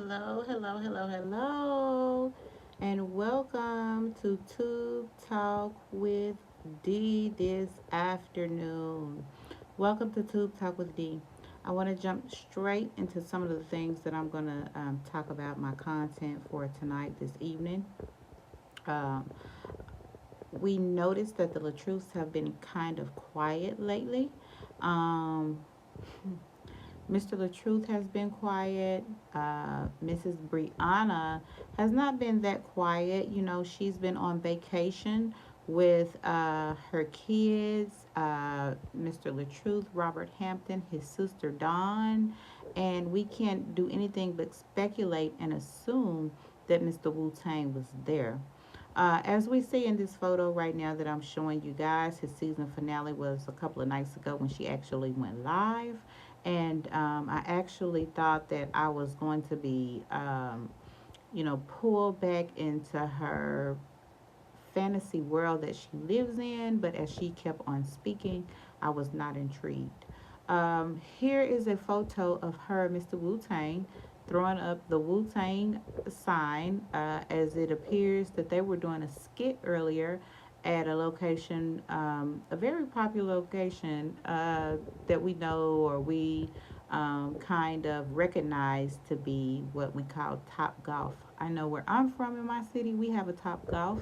Hello, and welcome to Tube Talk with D this afternoon. Welcome to Tube Talk with D. I want to jump straight into some of the things that I'm going to talk about my content for tonight, this evening. Um, we noticed that the LaTRUTHs have been kind of quiet lately. Um, Mr. LaTruth has been quiet. Mrs. Brianna has not been that quiet. You know, she's been on vacation with her kids, Mr. LaTruth, Robert Hampton, his sister Dawn, and we can't do anything but speculate and assume that Mr. Wu Tang was there. As we see in this photo right now that I'm showing you guys, his season finale was a couple of nights ago when she actually went live. And I actually thought that I was going to be, pulled back into her fantasy world that she lives in. But as she kept on speaking, I was not intrigued. Here is a photo of her, Mr. Wu Tang, throwing up the Wu Tang sign, as it appears that they were doing a skit earlier at a location, a very popular location that we know or we kind of recognize to be what we call Top Golf. I know where I'm from in my city, we have a Top Golf,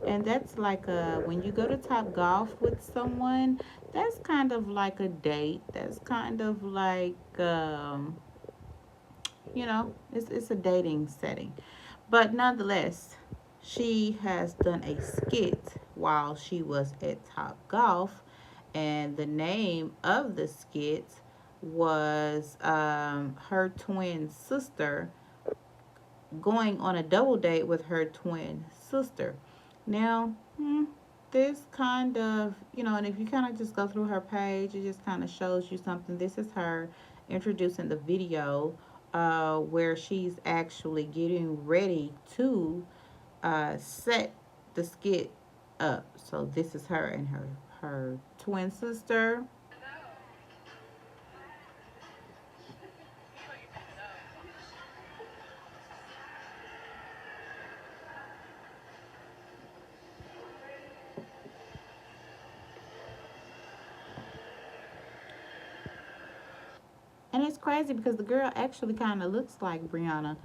and that's like when you go to Top Golf with someone, that's kind of like a date. That's kind of like it's a dating setting. But nonetheless, she has done a skit while she was at Top Golf, and the name of the skit was her twin sister going on a double date with her twin sister. Now, this kind of, and if you kind of just go through her page, it just kind of shows you something. This is her introducing the video where she's actually getting ready to set the skit up. So this is her and her twin sister. And it's crazy because the girl actually kind of looks like Brianna.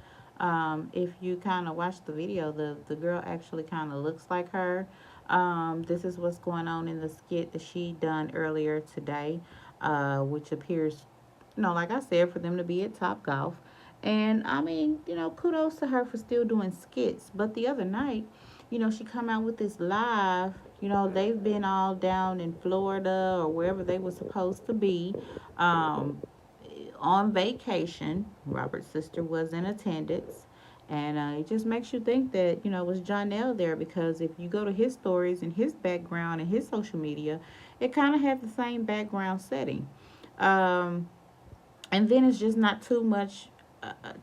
If you kind of watch the video, the girl actually kind of looks like her. This is what's going on in the skit that she done earlier today, which appears, like I said, for them to be at Top Golf. And I mean, kudos to her for still doing skits. But the other night, she come out with this live. They've been all down in Florida or wherever they were supposed to be. Um, on vacation. Robert's sister was in attendance. And it just makes you think that, was John L there, because if you go to his stories and his background and his social media, it kind of had the same background setting. Um, and then it's just not too much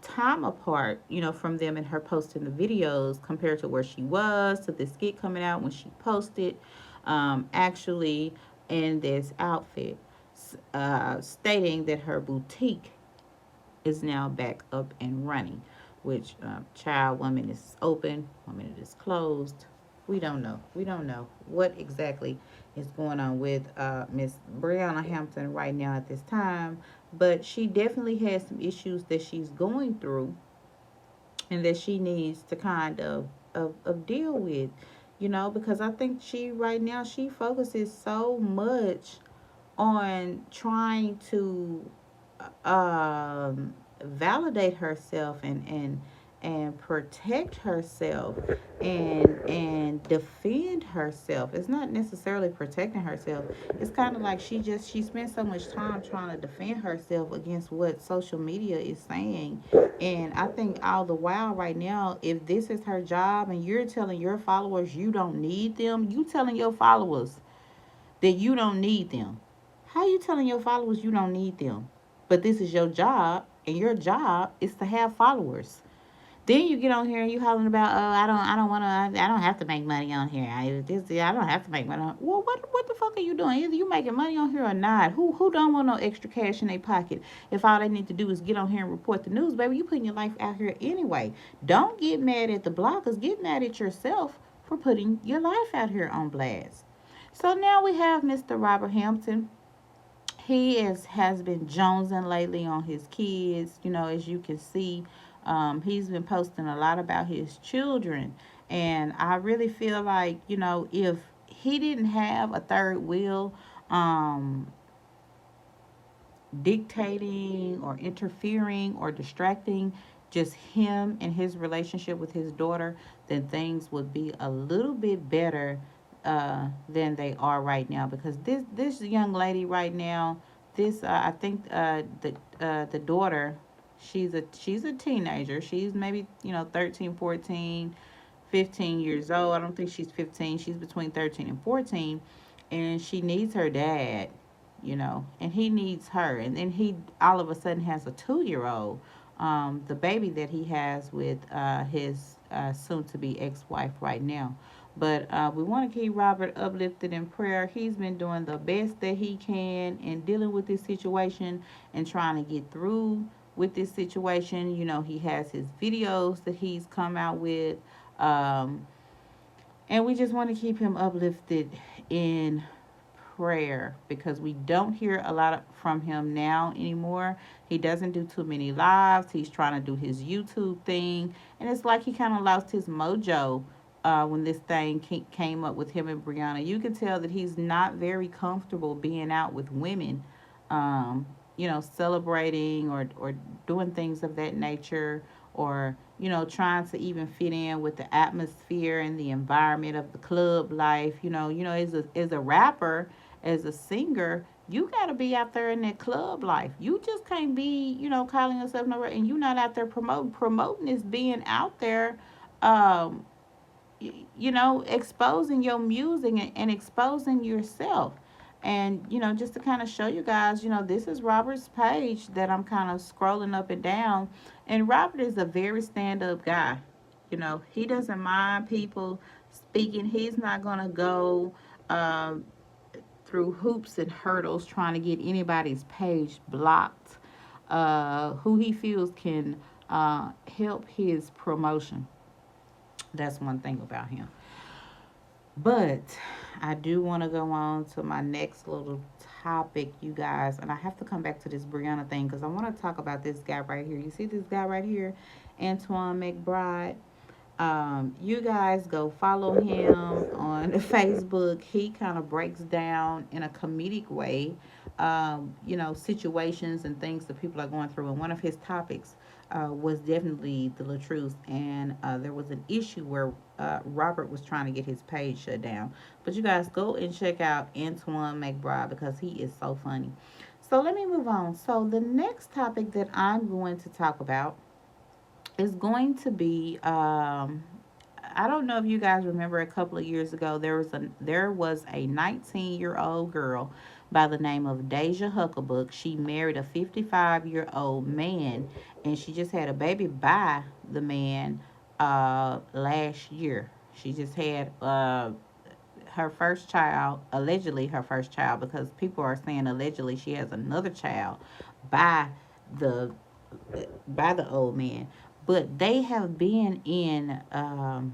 time apart, from them and her posting the videos compared to where she was to this skit coming out when she posted actually in this outfit, stating that her boutique is now back up and running, which child, 1 minute is open, 1 minute is closed. We don't know. We don't know what exactly is going on with Miss Brianna Hampton right now at this time, but she definitely has some issues that she's going through and that she needs to kind of deal with, because I think she right now she focuses so much on trying to validate herself and protect herself and defend herself. It's not necessarily protecting herself. It's kind of like she spends so much time trying to defend herself against what social media is saying. And I think all the while right now, if this is her job and you're telling your followers you don't need them, you telling your followers that you don't need them. How you telling your followers you don't need them? But this is your job, and your job is to have followers. Then you get on here and you hollering about, oh, I don't want to, I don't have to make money on here. I don't have to make money. Well, what the fuck are you doing? Either you making money on here or not. Who don't want no extra cash in their pocket? If all they need to do is get on here and report the news, baby, you putting your life out here anyway. Don't get mad at the bloggers. Get mad at yourself for putting your life out here on blast. So now we have Mr. Robert Hampton. Has been jonesing lately on his kids. As you can see, he's been posting a lot about his children, and I really feel like, if he didn't have a third wheel, um, dictating or interfering or distracting just him and his relationship with his daughter, then things would be a little bit better than they are right now. Because this young lady right now, this I think the daughter, she's a teenager. She's maybe 13, 14, 15 years old. I don't think she's 15. She's between 13 and 14, and she needs her dad, and he needs her. And then he all of a sudden has a 2-year old, the baby that he has with his soon to be ex wife right now. But we want to keep Robert uplifted in prayer. He's been doing the best that he can in dealing with this situation and trying to get through with this situation. He has his videos that he's come out with. Um, and we just want to keep him uplifted in prayer, because we don't hear a lot from him now anymore. He doesn't do too many lives. He's trying to do his YouTube thing, and it's like he kind of lost his mojo when this thing came up with him and Brianna. You can tell that he's not very comfortable being out with women, celebrating or doing things of that nature, or trying to even fit in with the atmosphere and the environment of the club life. As a rapper, as a singer, you got to be out there in that club life. You just can't be, calling yourself no, and you're not out there promoting is being out there, um, exposing your music and exposing yourself. And, just to kind of show you guys, this is Robert's page that I'm kind of scrolling up and down. And Robert is a very stand up guy. He doesn't mind people speaking. He's not going to go um, through hoops and hurdles trying to get anybody's page blocked, who he feels can help his promotion. That's one thing about him. But I do want to go on to my next little topic, you guys. And I have to come back to this Brianna thing because I want to talk about this guy right here. You see this guy right here, Antoine McBride? You guys go follow him on Facebook. He kind of breaks down in a comedic way, situations and things that people are going through. And one of his topics was definitely the LaTRUTH. And there was an issue where Robert was trying to get his page shut down. But you guys go and check out Antoine McBride because he is so funny. So let me move on. So the next topic that I'm going to talk about is going to be I don't know if you guys remember a couple of years ago there was a 19-year-old girl by the name of Deja Huckabook. She married a 55-year-old man, and she just had a baby by the man last year. She just had her first child, allegedly her first child, because people are saying allegedly she has another child by the the old man. But they have been in an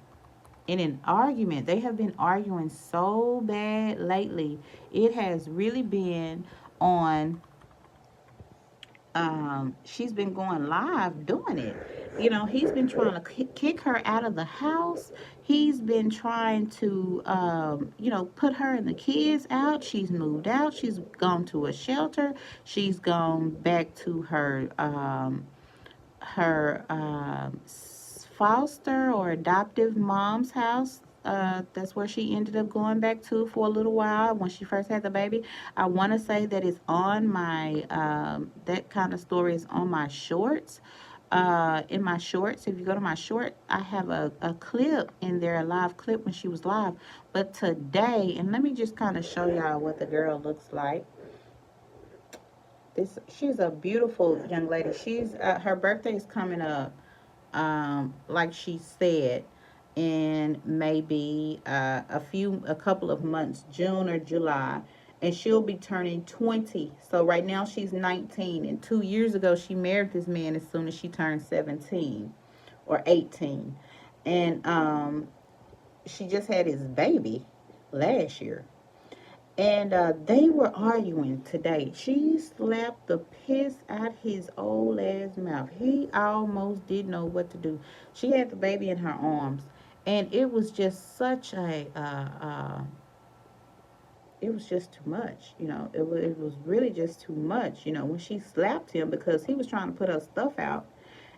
argument. They have been arguing so bad lately. It has really been on. She's been going live doing it. He's been trying to kick her out of the house. He's been trying to, put her and the kids out. She's moved out. She's gone to a shelter. She's gone back to her foster or adoptive mom's house. That's where she ended up going back to for a little while when she first had the baby. I want to say that it's on my, that kind of story is on my shorts. In my shorts, if you go to my short, I have a clip in there, a live clip when she was live. But today, and let me just kind of show y'all what the girl looks like. She's a beautiful young lady. She's her birthday is coming up like she said, in maybe a couple of months, June or July, and she'll be turning 20. So right now she's 19, and 2 years ago she married this man as soon as she turned 17 or 18, and she just had his baby last year. And they were arguing today. She slapped the piss out his old ass mouth. He almost didn't know what to do. She had the baby in her arms, and it was just such a it was just too much. It was really just too much. When she slapped him because he was trying to put her stuff out,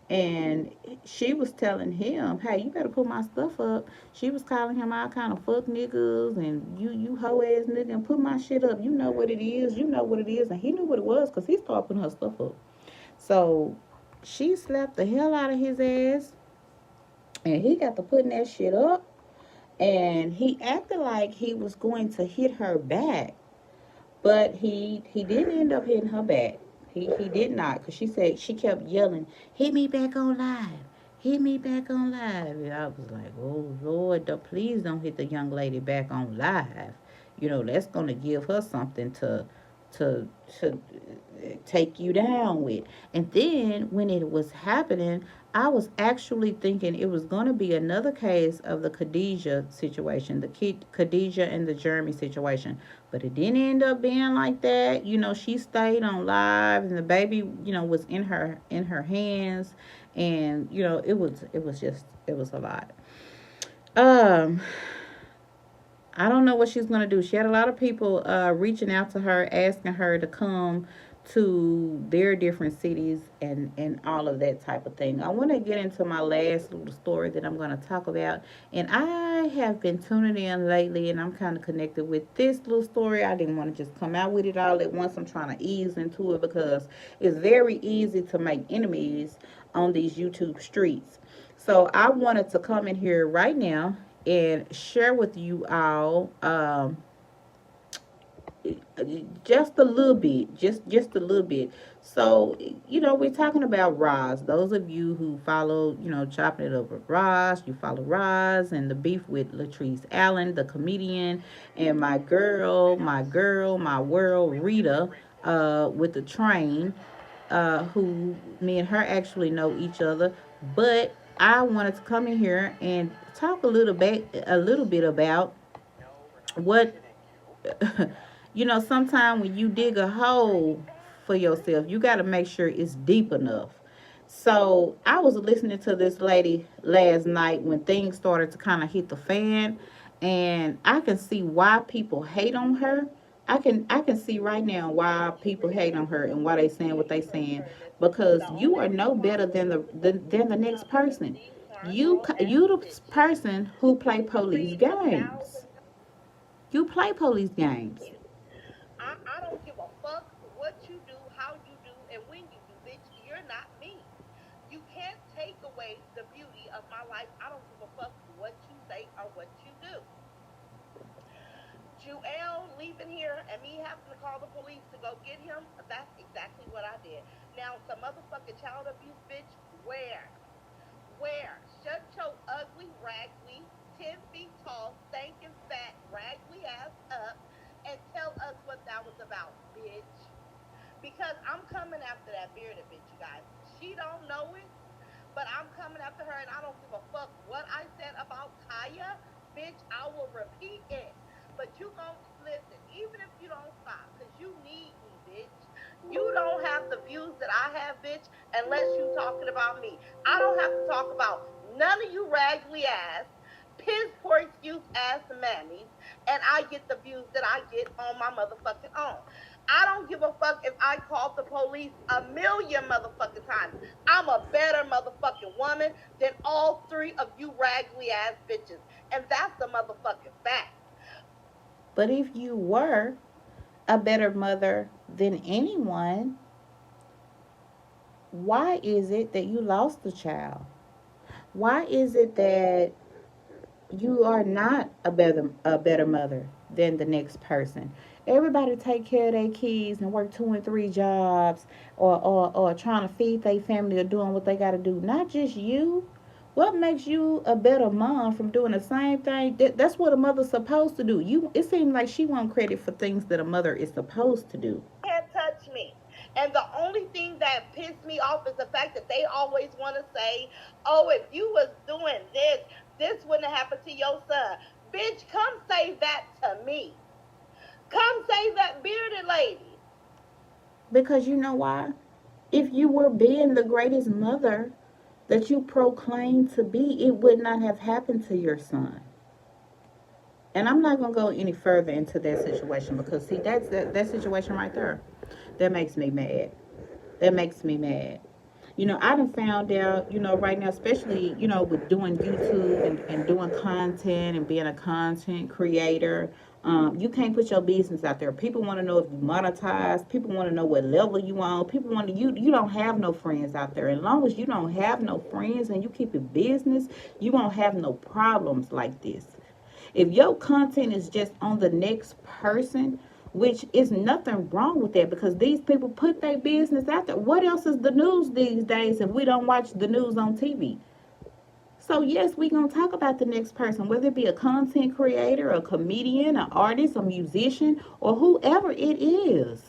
and she was telling him, "Hey, you better put my stuff up." She was calling him all kind of fuck niggas and you hoe ass nigga, and put my shit up. You know what it is. You know what it is, and he knew what it was because he started putting her stuff up. So she slapped the hell out of his ass, and he got to putting that shit up, and he acted like he was going to hit her back, but he didn't end up hitting her back. He did not, because she said she kept yelling, "Hit me back on live. Hit me back on live." And I was like, "Oh Lord, please don't hit the young lady back on live. That's gonna give her something to to take you down with." And then when it was happening, I was actually thinking it was going to be another case of the Khadijah situation, the Khadijah and the Jeremy situation. But it didn't end up being like that. She stayed on live, and the baby, was in her hands, and it was a lot. Um, I don't know what she's gonna do. She had a lot of people reaching out to her, asking her to come to their different cities and all of that type of thing. I want to get into my last little story that I'm going to talk about, and I have been tuning in lately, and I'm kind of connected with this little story. I didn't want to just come out with it all at once. I'm trying to ease into it because it's very easy to make enemies on these YouTube streets. So I wanted to come in here right now and share with you all just a little bit, just a little bit. So we're talking about Roz. Those of you who follow, chopping it up with Roz, you follow Roz and the beef with Latrice Allen, the comedian, and my world, Rita, with the train, who me and her actually know each other. But I wanted to come in here and talk a little bit about what sometimes when you dig a hole for yourself, you got to make sure it's deep enough. So I was listening to this lady last night when things started to kind of hit the fan, and I can see why people hate on her. I can see right now why people hate on her and why they saying what they saying, because you are no better than the next person. You the person who play police games. You play police games. But if you were a better mother than anyone, why is it that you lost the child? Why is it that you are not a better mother? than the next person. Everybody take care of their kids and work 2 and 3 jobs, or trying to feed their family, or doing what they got to do. Not just you. What makes you a better mom from doing the same thing? That's what a mother's supposed to do. It seems like she wants credit for things that a mother is supposed to do. Can't touch me. And the only thing that pissed me off is the fact that they always want to say, oh, if you was doing this wouldn't have happened to your son. Bitch, come say that to me. Come say that, bearded lady. Because you know why? If you were being the greatest mother that you proclaim to be, it would not have happened to your son. And I'm not gonna go any further into that situation, because see, that situation right there, that makes me mad. That makes me mad. I done found out, right now, especially, with doing YouTube, and doing content and being a content creator. You can't put your business out there. People want to know if you monetize. People want to know what level you on. People want to, you don't have no friends out there. As long as you don't have no friends and you keep it business, you won't have no problems like this. If your content is just on the next person, which is nothing wrong with that, because these people put their business out there. What else is the news these days if we don't watch the news on TV? So yes, we're going to talk about the next person, whether it be a content creator, a comedian, an artist, a musician, or whoever it is.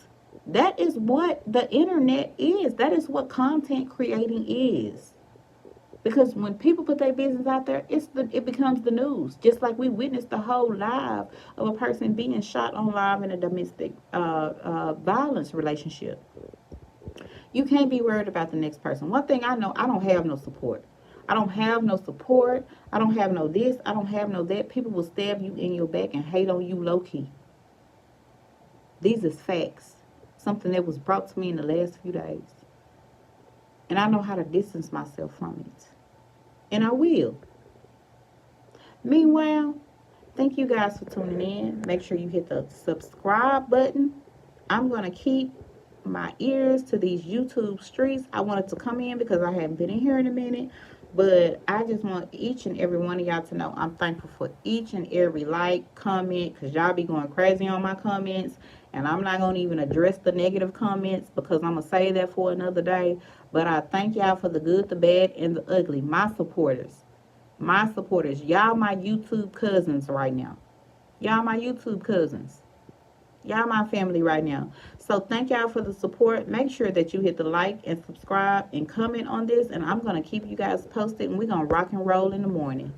That is what the internet is. That is what content creating is. Because when people put their business out there, it becomes the news. Just like we witnessed the whole live of a person being shot on live in a domestic violence relationship. You can't be worried about the next person. One thing I know, I don't have no support. I don't have no support. I don't have no this. I don't have no that. People will stab you in your back and hate on you low key. These is facts. Something that was brought to me in the last few days. And I know how to distance myself from it. And I will. Meanwhile, thank you guys for tuning in. Make sure you hit the subscribe button. I'm going to keep my ears to these YouTube streets. I wanted to come in because I haven't been in here in a minute. But I just want each and every one of y'all to know I'm thankful for each and every like, comment, because y'all be going crazy on my comments. And I'm not going to even address the negative comments, because I'm going to save that for another day. But I thank y'all for the good, the bad, and the ugly. My supporters. My supporters. Y'all my YouTube cousins right now. Y'all my YouTube cousins. Y'all my family right now. So thank y'all for the support. Make sure that you hit the like and subscribe and comment on this. And I'm going to keep you guys posted. And we're going to rock and roll in the morning.